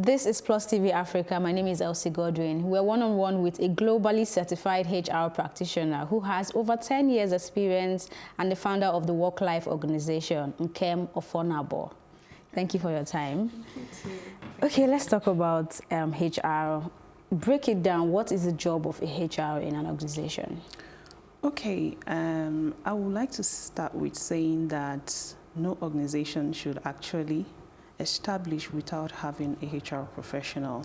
This is Plus TV Africa. My name is Elsie Godwin. We're one-on-one with a globally certified HR practitioner who has over 10 years experience and the founder of the Work-Life organization, Nkem Offonabo. Thank you for your time. Okay, let's talk about HR. Break it down. What is the job of a HR in an organization? Okay, I would like to start with saying that no organization should actually establish without having a HR professional,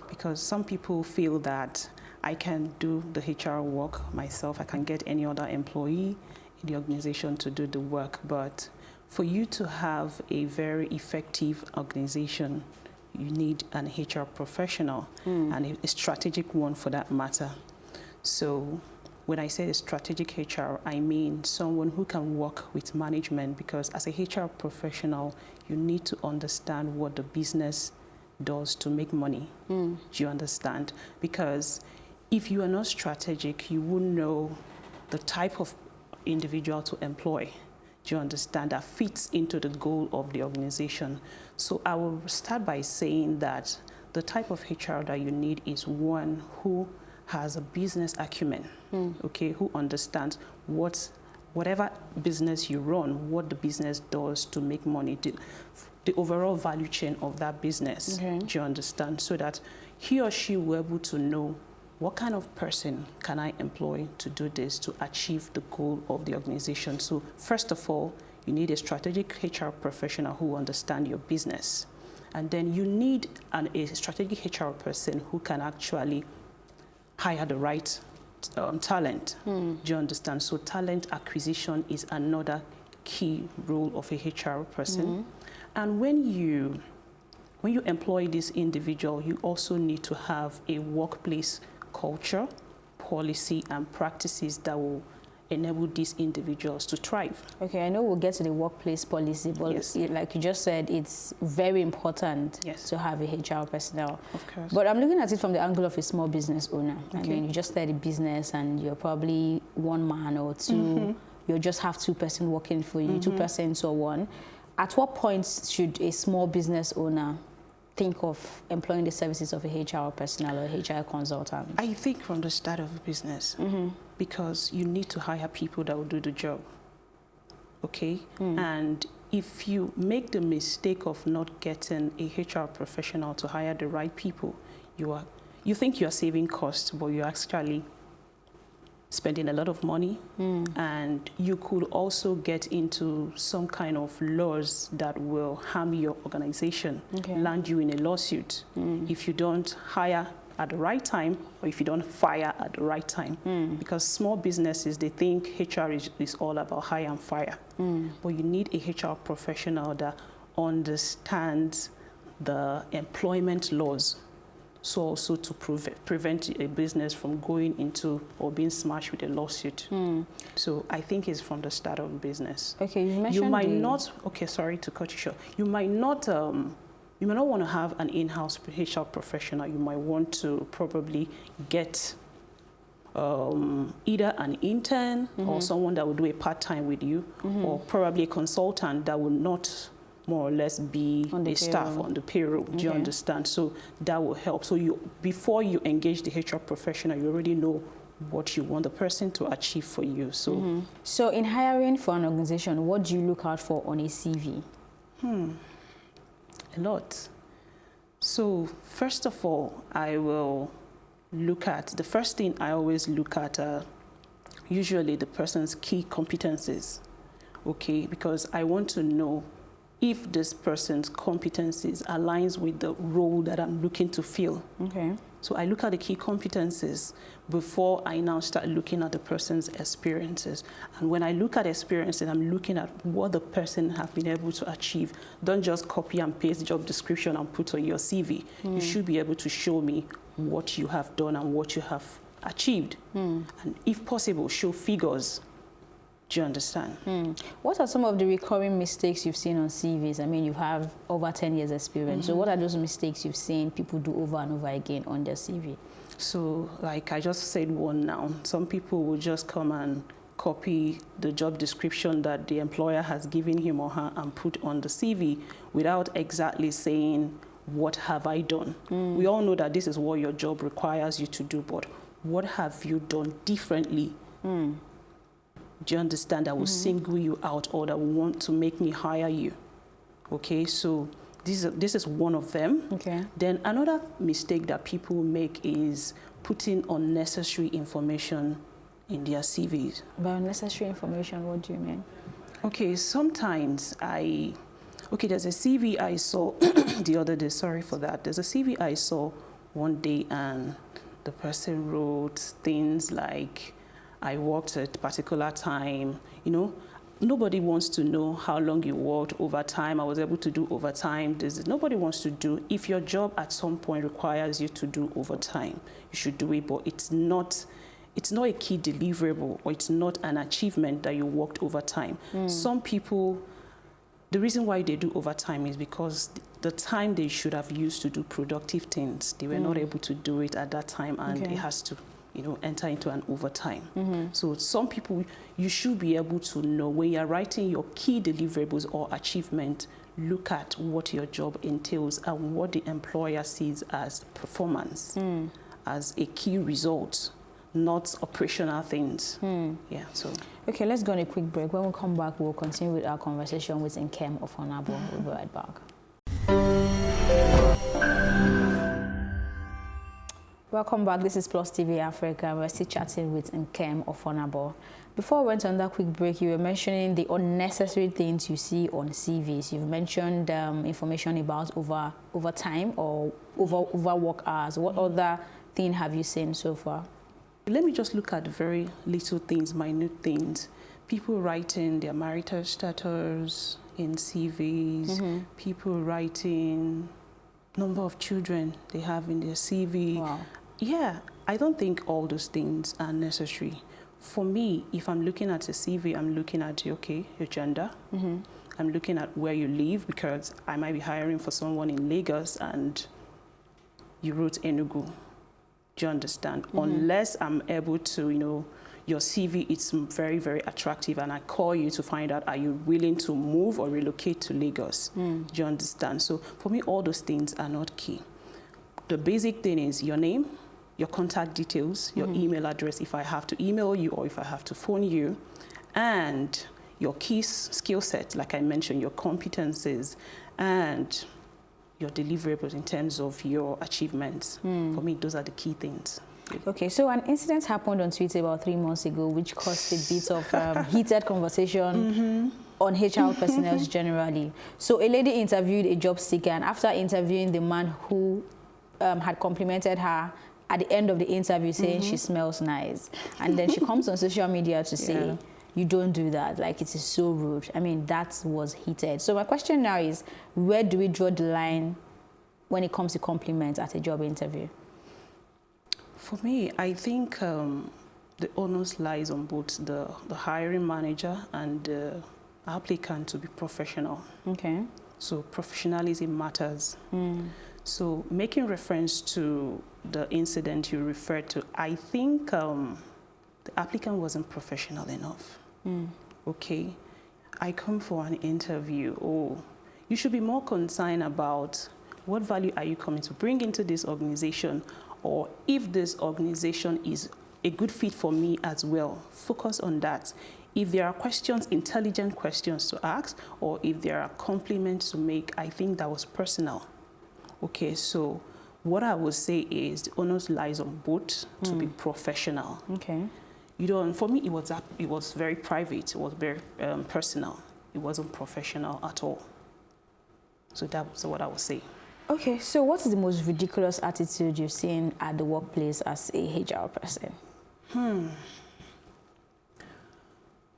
because some people feel that I can do the HR work myself, I can get any other employee in the organization to do the work, but for you to have a very effective organization, you need an HR professional, and a strategic one for that matter. So when I say a strategic HR, I mean someone who can work with management, because as a HR professional, you need to understand what the business does to make money. Do you understand? Because if you are not strategic, you won't know the type of individual to employ. Do you understand? That fits into the goal of the organization. So I will start by saying that the type of HR that you need is one who has a business acumen, okay, who understands whatever business you run, what the business does to make money, the overall value chain of that business. Do you understand? So that he or she will be able to know what kind of person can I employ to do this, to achieve the goal of the organization. So first of all, you need a strategic HR professional who understands your business. And then you need a strategic HR person who can actually hire the right talent. Do you understand? So talent acquisition is another key role of a HR person. And when you employ this individual, you also need to have a workplace culture, policy, and practices that will enable these individuals to thrive. Okay, I know we'll get to the workplace policy, but like you just said, it's very important to have a HR personnel. Of course. But I'm looking at it from the angle of a small business owner. I mean, you just started a business and you're probably one man or two. You just have two person working for you, two persons or one. At what point should a small business owner think of employing the services of a HR personnel or a HR consultant? I think from the start of a business, because you need to hire people that will do the job, okay? And if you make the mistake of not getting a HR professional to hire the right people, you think you're saving costs, but you're actually spending a lot of money, and you could also get into some kind of laws that will harm your organization, land you in a lawsuit if you don't hire at the right time or if you don't fire at the right time. Because small businesses, they think HR is all about hire and fire. But you need a HR professional that understands the employment laws, so also to prevent a business from going into or being smashed with a lawsuit. So I think it's from the start of business. Okay, you mentioned you might not, okay, sorry to cut you short. You might not want to have an in-house HR professional. You might want to probably get either an intern or someone that will do a part-time with you, or probably a consultant that will not more or less be a staff on the payroll. Do you understand? So that will help. So before you engage the HR professional, you already know what you want the person to achieve for you. So, so in hiring for an organization, what do you look out for on a CV? A lot. So first of all, I will look at, the first thing I always look at usually the person's key competencies, okay? Because I want to know if this person's competencies aligns with the role that I'm looking to fill. Okay. So I look at the key competencies before I now start looking at the person's experiences. And when I look at experiences, I'm looking at what the person has been able to achieve. Don't just copy and paste the job description and put on your CV. You should be able to show me what you have done and what you have achieved. And if possible, show figures. Do you understand? What are some of the recurring mistakes you've seen on CVs? I mean, you have over 10 years experience. So what are those mistakes you've seen people do over and over again on their CV? So like I just said one now, some people will just come and copy the job description that the employer has given him or her and put on the CV without exactly saying what have I done? We all know that this is what your job requires you to do, but what have you done differently? Do you understand? That will single you out, or that will want to make me hire you. Okay, so this is one of them. Okay. Then another mistake that people make is putting unnecessary information in their CVs. By unnecessary information, what do you mean? Okay, sometimes there's a CV I saw the other day, sorry for that. There's a CV I saw one day, and the person wrote things like, I worked at a particular time, you know. Nobody wants to know how long you worked overtime. I was able to do overtime. Nobody wants to do. If your job at some point requires you to do overtime, you should do it, but it's not a key deliverable, or it's not an achievement that you worked overtime. Some people, the reason why they do overtime is because the time they should have used to do productive things, they were not able to do it at that time, and it has to, you know, enter into an overtime. So some people, you should be able to know when you're writing your key deliverables or achievement, look at what your job entails and what the employer sees as performance, as a key result, not operational things. Yeah, so. Okay, let's go on a quick break. When we come back, we'll continue with our conversation with Nkem Offonabo. We'll be right back. Welcome back. This is Plus TV Africa. We're still chatting with Nkem Offonabo. Before we went on that quick break, you were mentioning the unnecessary things you see on CVs. You've mentioned information about overtime or overwork hours. What other thing have you seen so far? Let me just look at very little things, minute things. People writing their marital status in CVs, people writing number of children they have in their CV. Wow. Yeah, I don't think all those things are necessary. For me, if I'm looking at a CV, I'm looking at, okay, your gender. I'm looking at where you live, because I might be hiring for someone in Lagos and you wrote Enugu. Do you understand? Unless I'm able to, you know, your CV is very, very attractive, and I call you to find out, are you willing to move or relocate to Lagos? Do you understand? So for me, all those things are not key. The basic thing is your name, your contact details, your email address, if I have to email you or if I have to phone you, and your key skill set, like I mentioned, your competencies, and your deliverables in terms of your achievements. For me, those are the key things. Okay, so an incident happened on Twitter about 3 months ago, which caused a bit of heated conversation on HR personnel generally. So a lady interviewed a job seeker, and after interviewing the man who had complimented her at the end of the interview, saying she smells nice, and then she comes on social media to say, you don't do that, like it is so rude. I mean, that was heated. So my question now is, where do we draw the line when it comes to compliments at a job interview? For me, I think the onus lies on both the hiring manager and the applicant to be professional. Okay. So professionalism matters. So making reference to the incident you referred to, I think the applicant wasn't professional enough. Okay, I come for an interview. Oh, you should be more concerned about what value are you coming to bring into this organization, or if this organization is a good fit for me as well. Focus on that. If there are questions, intelligent questions to ask, or if there are compliments to make, I think that was personal. Okay, so what I would say is the onus lies on both to be professional. Okay. You don't, for me, it was very private. It was very personal. It wasn't professional at all. So that's what I would say. Okay, so what is the most ridiculous attitude you've seen at the workplace as a HR person?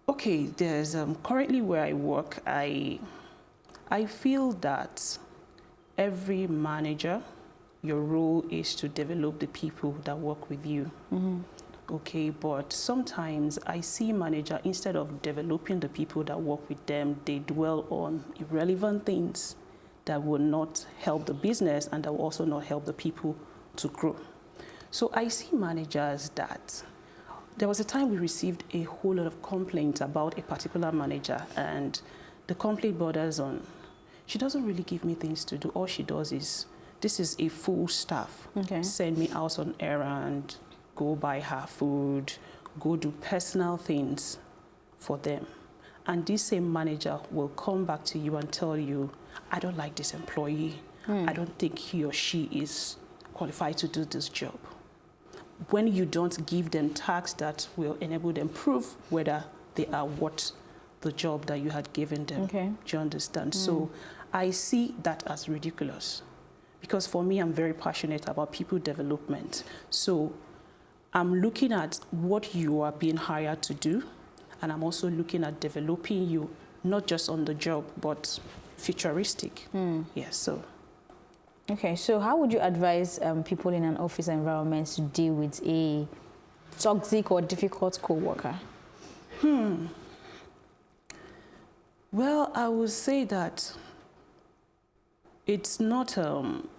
Okay, there's currently where I work, I feel that every manager, your role is to develop the people that work with you. Okay, but sometimes I see manager, instead of developing the people that work with them, they dwell on irrelevant things that will not help the business and that will also not help the people to grow. So I see managers that, there was a time we received a whole lot of complaints about a particular manager, and the complaint borders on, she doesn't really give me things to do. All she does is this is a full staff. Okay. Send me out on errand, go buy her food, go do personal things for them. And this same manager will come back to you and tell you, I don't like this employee. I don't think he or she is qualified to do this job. When you don't give them tasks that will enable them prove whether they are what the job that you had given them. Okay. Do you understand? So I see that as ridiculous, because for me, I'm very passionate about people development. So I'm looking at what you are being hired to do, and I'm also looking at developing you, not just on the job, but futuristic. Yes, so. Okay, so how would you advise people in an office environment to deal with a toxic or difficult co-worker? Well, I would say that it's not,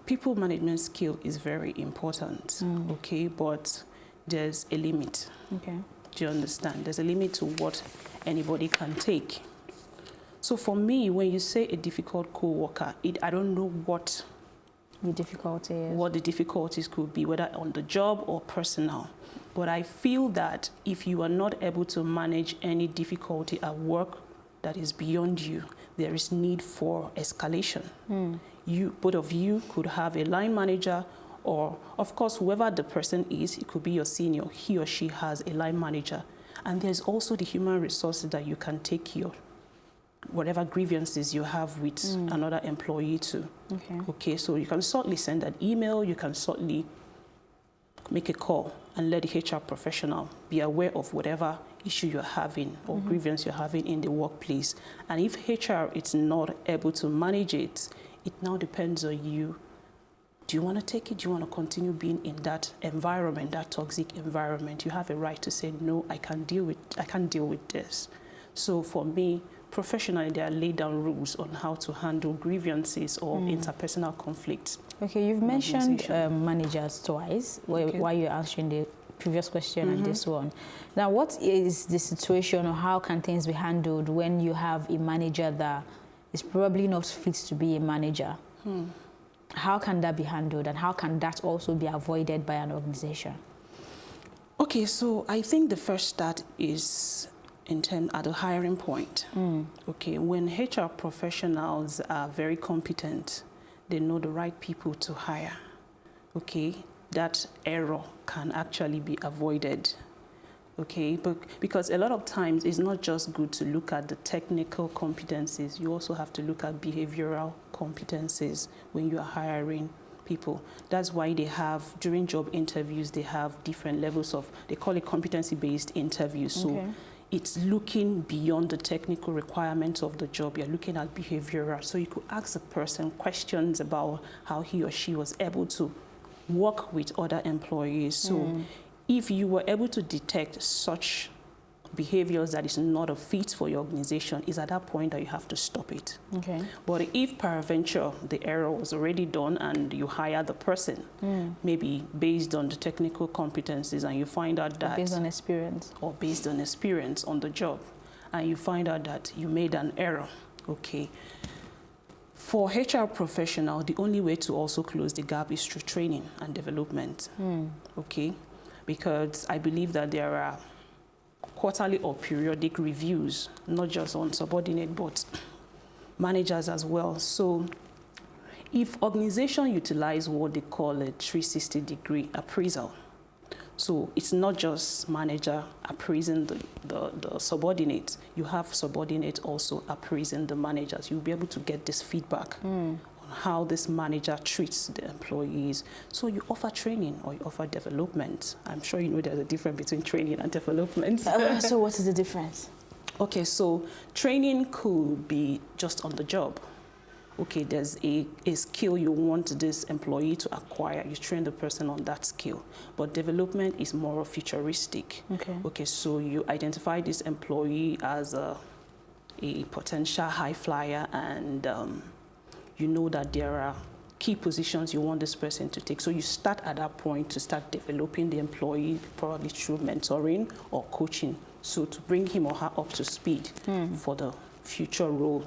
people management skill is very important, okay, but there's a limit. Okay. Do you understand? There's a limit to what anybody can take. So for me, when you say a difficult co-worker, I don't know what The difficulty is. What the difficulties could be, whether on the job or personal. But I feel that if you are not able to manage any difficulty at work that is beyond you, there is need for escalation. Both of you could have a line manager, or of course, whoever the person is, it could be your senior, he or she has a line manager. And there's also the human resources that you can take your whatever grievances you have with another employee to. Okay, so you can certainly send an email, you can certainly make a call and let the HR professional be aware of whatever issue you're having or grievance you're having in the workplace. And if HR is not able to manage it, it now depends on you. Do you want to take it? Do you want to continue being in that environment, that toxic environment? You have a right to say, no, I can't deal with this. So for me, professionally, there are laid down rules on how to handle grievances or interpersonal conflicts. Okay, you've mentioned managers twice while you're answering the previous question and this one. Now, what is the situation, or how can things be handled when you have a manager that is probably not fit to be a manager? How can that be handled, and how can that also be avoided by an organization? Okay, so I think the first start is at the hiring point. Okay, when HR professionals are very competent, they know the right people to hire. Okay, that error can actually be avoided. Okay, but because a lot of times it's not just good to look at the technical competencies, you also have to look at behavioral competencies when you are hiring people. That's why they have, during job interviews, they have different levels of, they call it competency-based interviews. So it's looking beyond the technical requirements of the job. You're looking at behavioral. So you could ask the person questions about how he or she was able to work with other employees. So if you were able to detect such behaviors that is not a fit for your organization, is at that point that you have to stop it. Okay. But if peradventure the error was already done and you hire the person, maybe based on the technical competencies, and you find out that... Based on experience. Or based on experience on the job, and you find out that you made an error, okay. For HR professional, the only way to also close the gap is through training and development, okay. Because I believe that there are quarterly or periodic reviews, not just on subordinate, but managers as well. So if organization utilize what they call a 360-degree appraisal, so it's not just manager appraising the subordinates, you have subordinates also appraising the managers. You'll be able to get this feedback on how this manager treats the employees. So you offer training or you offer development. I'm sure you know there's a difference between training and development. So what is the difference? Okay, so training could be just on the job. Okay, there's a skill you want this employee to acquire. You train the person on that skill. But development is more futuristic. Okay, so you identify this employee as a potential high flyer, and you know that there are key positions you want this person to take. So you start at that point to start developing the employee, probably through mentoring or coaching, so to bring him or her up to speed for the future role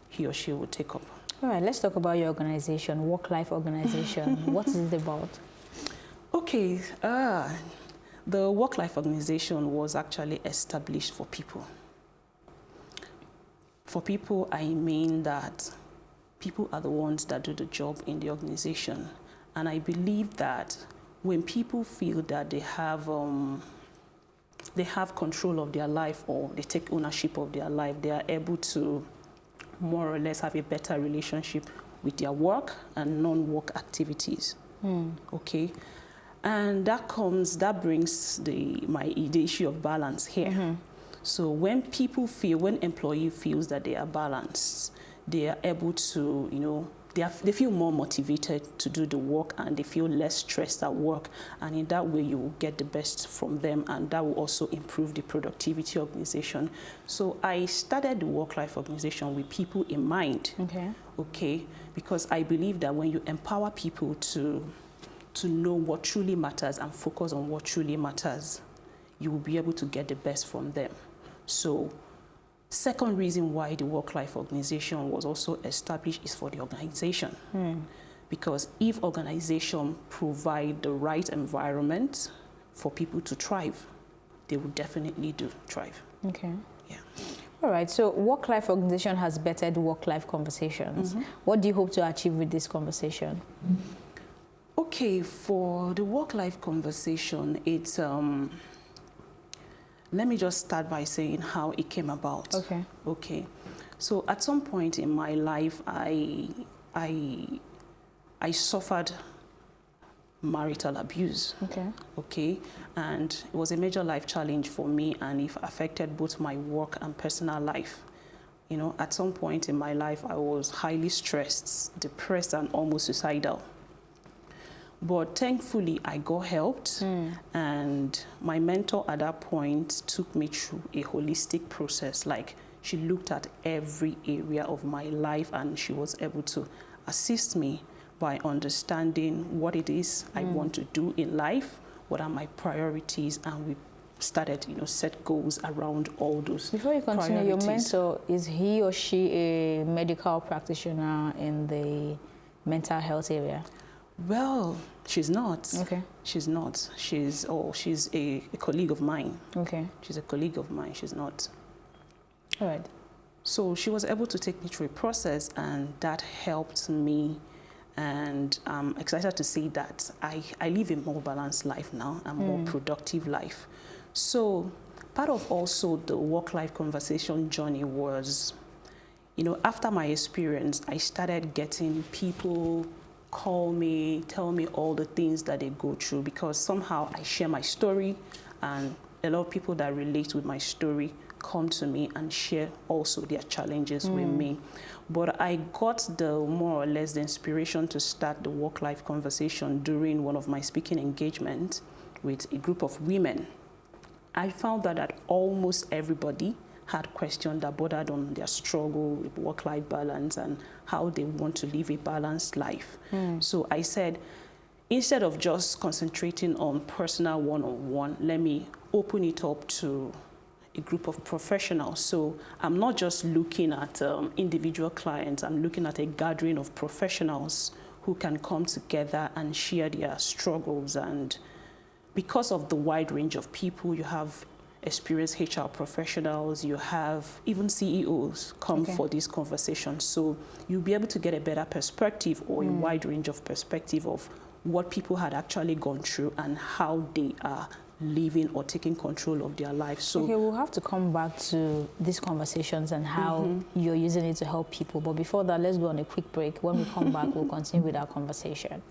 he or she will take up. All right, let's talk about your organization, Work-Life Organization. What is it about? Okay, the Work-Life Organization was actually established for people. For people, I mean that people are the ones that do the job in the organization. And I believe that when people feel that they have control of their life, or they take ownership of their life, they are able to more or less have a better relationship with their work and non-work activities. Okay, and that brings the issue of balance here. So when employee feels that they are balanced, they are able to, you know, they feel more motivated to do the work, and they feel less stressed at work, and in that way you will get the best from them, and that will also improve the productivity organization. So I started the Work-Life Organization with people in mind. Okay, because I believe that when you empower people to know what truly matters and focus on what truly matters, you will be able to get the best from them. So second reason why the Work-Life Organization was also established is for the organization. Because if organization provide the right environment for people to thrive, they will definitely thrive. Okay. Yeah. All right, so Work-Life Organization has bettered work-life conversations. What do you hope to achieve with this conversation? Okay, for the Work-Life Conversation, it's let me just start by saying how it came about. Okay. Okay. So at some point in my life, I suffered marital abuse. Okay. Okay. And it was a major life challenge for me, and it affected both my work and personal life. You know, at some point in my life, I was highly stressed, depressed, and almost suicidal. But thankfully, I got helped, and my mentor at that point took me through a holistic process. Like, she looked at every area of my life, and she was able to assist me by understanding what it is I want to do in life, what are my priorities, and we started, you know, set goals around all those Before you continue, priorities. your mentor, is he or she a medical practitioner in the mental health area? Well, she's not. Okay. She's not. She's a colleague of mine. Okay. She's a colleague of mine. She's not. All right. So she was able to take me through a process, and that helped me. And I'm excited to say that I live a more balanced life now, a more productive life. So part of also the Work-Life Conversation journey was, you know, after my experience, I started getting people call me, tell me all the things that they go through, because somehow I share my story, and a lot of people that relate with my story come to me and share also their challenges with me. But I got the more or less the inspiration to start the Work-Life Conversation during one of my speaking engagements with a group of women. I found that almost everybody had questions that bordered on their struggle with work-life balance and how they want to live a balanced life. So I said, instead of just concentrating on personal one-on-one, let me open it up to a group of professionals. So I'm not just looking at individual clients, I'm looking at a gathering of professionals who can come together and share their struggles. And because of the wide range of people, you have experienced HR professionals, you have even CEOs come for this conversation. So you'll be able to get a better perspective, or a wide range of perspective of what people had actually gone through and how they are living or taking control of their life. So okay, we'll have to come back to these conversations and how you're using it to help people. But before that, let's go on a quick break. When we come back, we'll continue with our conversation.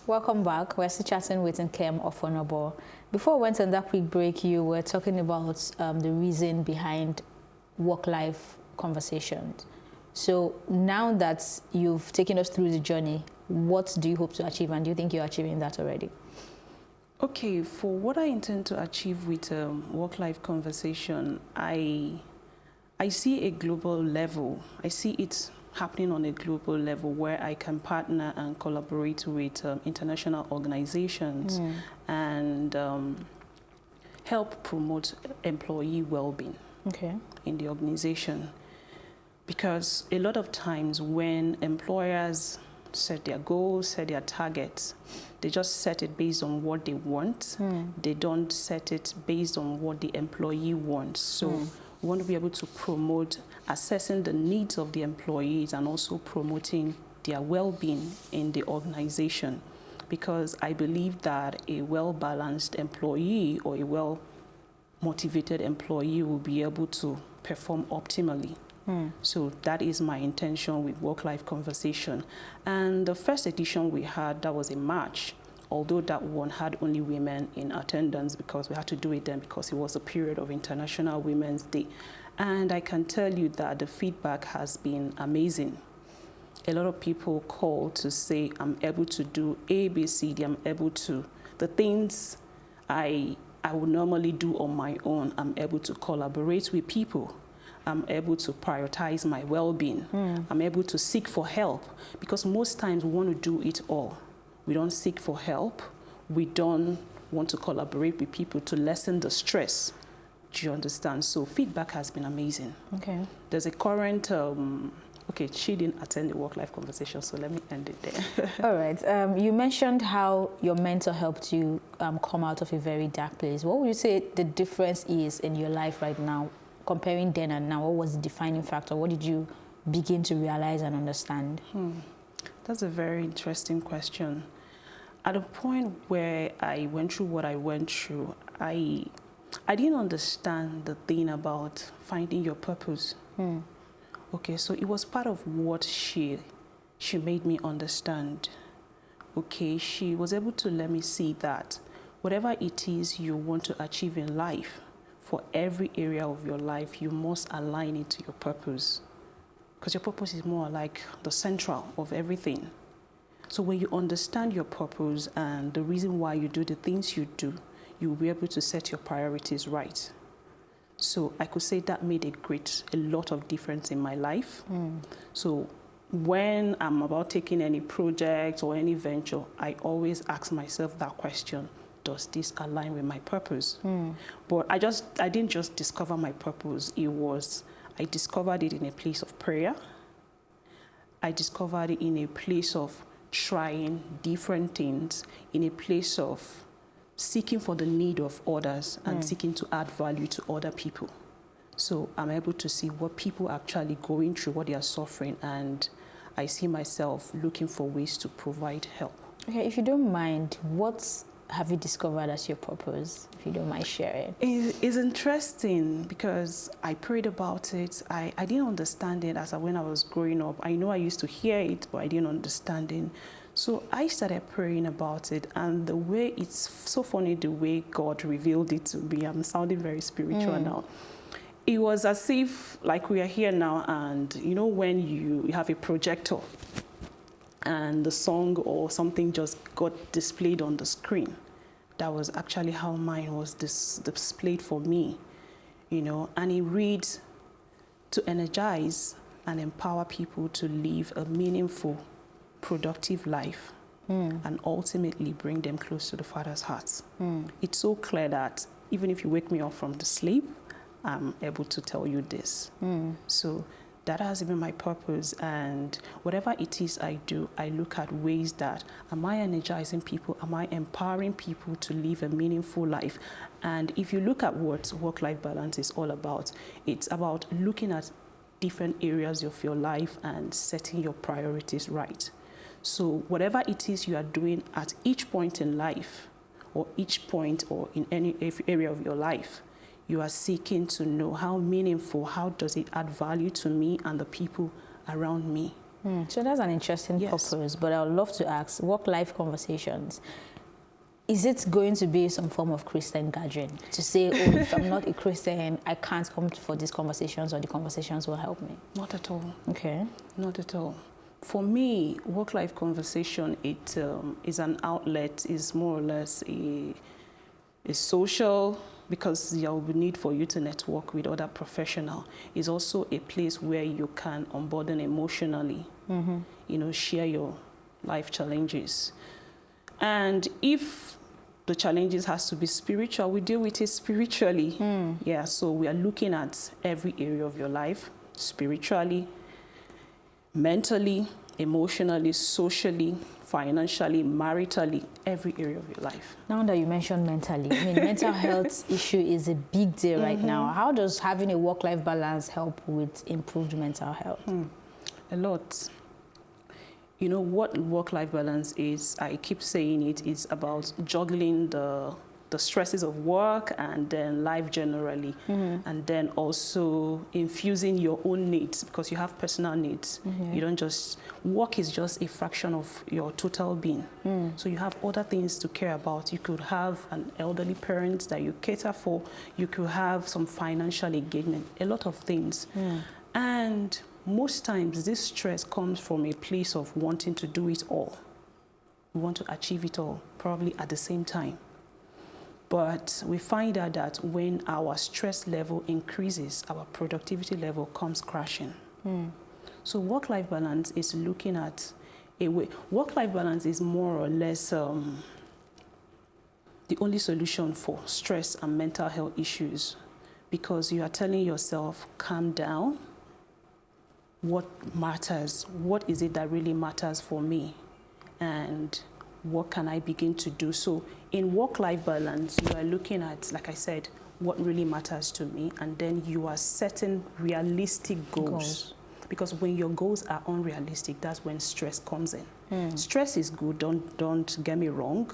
Welcome back. We're still chatting with Nkem Offonabo. Before we went on that quick break, you were talking about the reason behind work-life conversations. So now that you've taken us through the journey, what do you hope to achieve, and do you think you're achieving that already? Okay, for what I intend to achieve with work-life conversation, I see a global level. I see it happening on a global level where I can partner and collaborate with international organizations and help promote employee well-being. in the organization. Because a lot of times when employers set their goals, set their targets, they just set it based on what they want. They don't set it based on what the employee wants. So we want to be able to promote assessing the needs of the employees and also promoting their well-being in the organization. Because I believe that a well-balanced employee or a well-motivated employee will be able to perform optimally. So that is my intention with Work-Life Conversation. And the first edition we had, that was in March, although that one had only women in attendance because we had to do it then because it was a period of International Women's Day. And I can tell you that the feedback has been amazing. A lot of people call to say, I'm able to do A, B, C, D, I'm able to, the things I would normally do on my own, I'm able to collaborate with people. I'm able to prioritize my well-being. I'm able to seek for help because most times we want to do it all. We don't seek for help. We don't want to collaborate with people to lessen the stress. Do you understand? So feedback has been amazing. There's a current, okay, she didn't attend the Work-Life Conversation, so let me end it there. All right. You mentioned how your mentor helped you come out of a very dark place. What would you say the difference is in your life right now? Comparing then and now, what was the defining factor? What did you begin to realize and understand? That's a very interesting question. At a point where I went through what I went through, I didn't understand the thing about finding your purpose. Okay, so it was part of what she made me understand. Okay, she was able to let me see that whatever it is you want to achieve in life, for every area of your life, you must align it to your purpose. Because your purpose is more like the central of everything. So when you understand your purpose and the reason why you do the things you do, you will be able to set your priorities right. So I could say that made a lot of difference in my life. So when I'm about taking any project or any venture, I always ask myself that question. Does this align with my purpose? But I didn't just discover my purpose. I discovered it in a place of prayer. I discovered it in a place of trying different things, in a place of seeking for the need of others and seeking to add value to other people. So I'm able to see what people are actually going through, what they are suffering, and I see myself looking for ways to provide help. Okay, if you don't mind, what have you discovered as your purpose, if you don't mind sharing? It's interesting because I prayed about it. I didn't understand it when I was growing up. I know I used to hear it, but I didn't understand it. So I started praying about it, and the way, it's so funny the way God revealed it to me. I'm sounding very spiritual now. It was as if, like, we are here now, and you know when you have a projector and the song or something just got displayed on the screen. That was actually how mine was displayed for me, you know, and it reads, to energize and empower people to live a meaningful, productive life and ultimately bring them close to the Father's heart. It's so clear that even if you wake me up from the sleep, I'm able to tell you this. So that has been my purpose, and whatever it is I do, I look at ways that, am I energizing people? Am I empowering people to live a meaningful life? And if you look at what work-life balance is all about, it's about looking at different areas of your life and setting your priorities right. So whatever it is you are doing at each point in life, or each point or in any area of your life, you are seeking to know how meaningful, how does it add value to me and the people around me. So that's an interesting purpose, but I would love to ask, Work-Life Conversations, is it going to be some form of Christian gathering? To say, oh, if I'm not a Christian, I can't come for these conversations, or the conversations will help me? Not at all. Okay. Not at all. For me, Work-Life Conversation, it is an outlet, is more or less a social, because there will be need for you to network with other professionals. It's also a place where you can unburden emotionally, you know, share your life challenges. And if the challenges has to be spiritual, we deal with it spiritually. Yeah, so we are looking at every area of your life, spiritually, mentally, emotionally, socially, financially, maritally, every area of your life. Now that you mentioned mentally, I mean, mental health issue is a big deal right now. How does having a work-life balance help with improved mental health? A lot. You know what work-life balance is? I keep saying it's about juggling the stresses of work and then life generally, and then also infusing your own needs, because you have personal needs. You don't just, work is just a fraction of your total being. So you have other things to care about. You could have an elderly parent that you cater for. You could have some financial engagement, a lot of things. And most times this stress comes from a place of wanting to do it all. We want to achieve it all, probably at the same time. But we find out that when our stress level increases, our productivity level comes crashing. So work-life balance is looking at a way. Work-life balance is more or less the only solution for stress and mental health issues, because you are telling yourself, calm down. What matters? What is it that really matters for me? And what can I begin to do? So in work-life balance, you are looking at, like I said, what really matters to me, and then you are setting realistic goals. Because when your goals are unrealistic, that's when stress comes in. Stress is good, don't get me wrong.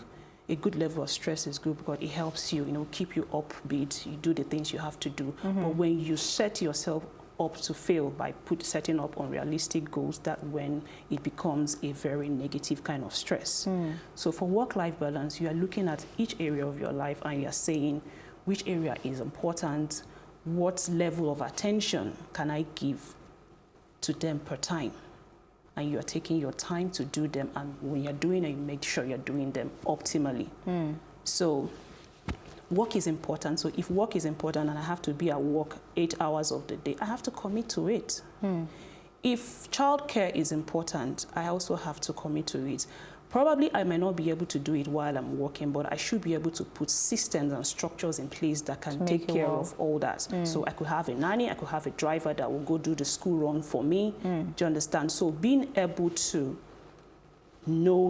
A good level of stress is good because it helps you, keep you upbeat, you do the things you have to do. But when you set yourself up to fail by setting up unrealistic goals, that when it becomes a very negative kind of stress. So for work-life balance, you are looking at each area of your life and you are saying which area is important, what level of attention can I give to them per time, and you are taking your time to do them, and when you're doing it, you make sure you're doing them optimally. So work is important. So if work is important and I have to be at work 8 hours of the day, I have to commit to it. If childcare is important, I also have to commit to it. Probably I might not be able to do it while I'm working, but I should be able to put systems and structures in place that can take care of all that. So I could have a nanny, I could have a driver that will go do the school run for me. Do you understand? So being able to know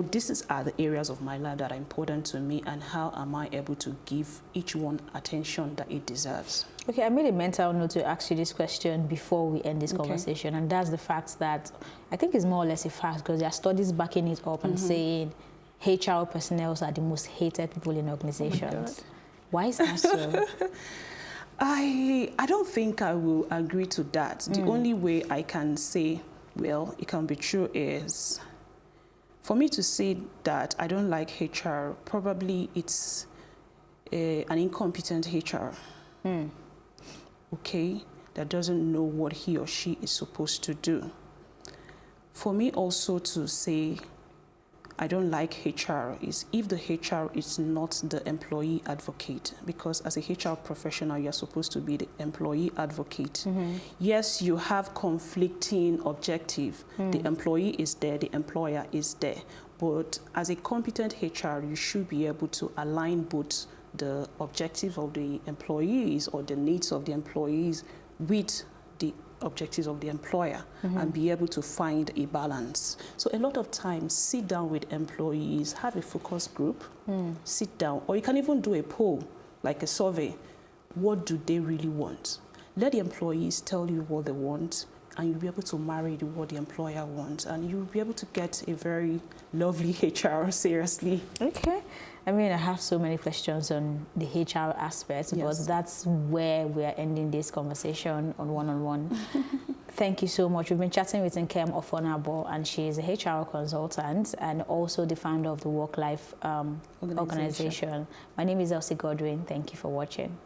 are the areas of my life that are important to me, and how am I able to give each one attention that it deserves. Okay, I made a mental note to ask you this question before we end this conversation, and that's the fact that I think it's more or less a fact, because there are studies backing it up and saying HR personnel are the most hated people in organizations. Why is that so? I don't think I will agree to that. The only way I can say, well, it can be true is, for me to say that I don't like HR, probably it's an incompetent HR, okay, that doesn't know what he or she is supposed to do. For me also to say I don't like HR is if the HR is not the employee advocate, because as a HR professional, you're supposed to be the employee advocate. Yes, you have conflicting objectives. The employee is there, the employer is there. But as a competent HR, you should be able to align both the objectives of the employees or the needs of the employees with the objectives of the employer, and be able to find a balance. So a lot of times, sit down with employees, have a focus group, sit down, or you can even do a poll, like a survey. What do they really want? Let the employees tell you what they want, and you'll be able to marry what the employer wants, and you'll be able to get a very lovely HR, seriously. Okay. I mean, I have so many questions on the HR aspect, but that's where we are ending this conversation on one-on-one. Thank you so much. We've been chatting with Nkem Offonabo, and she is a HR consultant and also the founder of the Work-Life organization. My name is Elsie Godwin. Thank you for watching.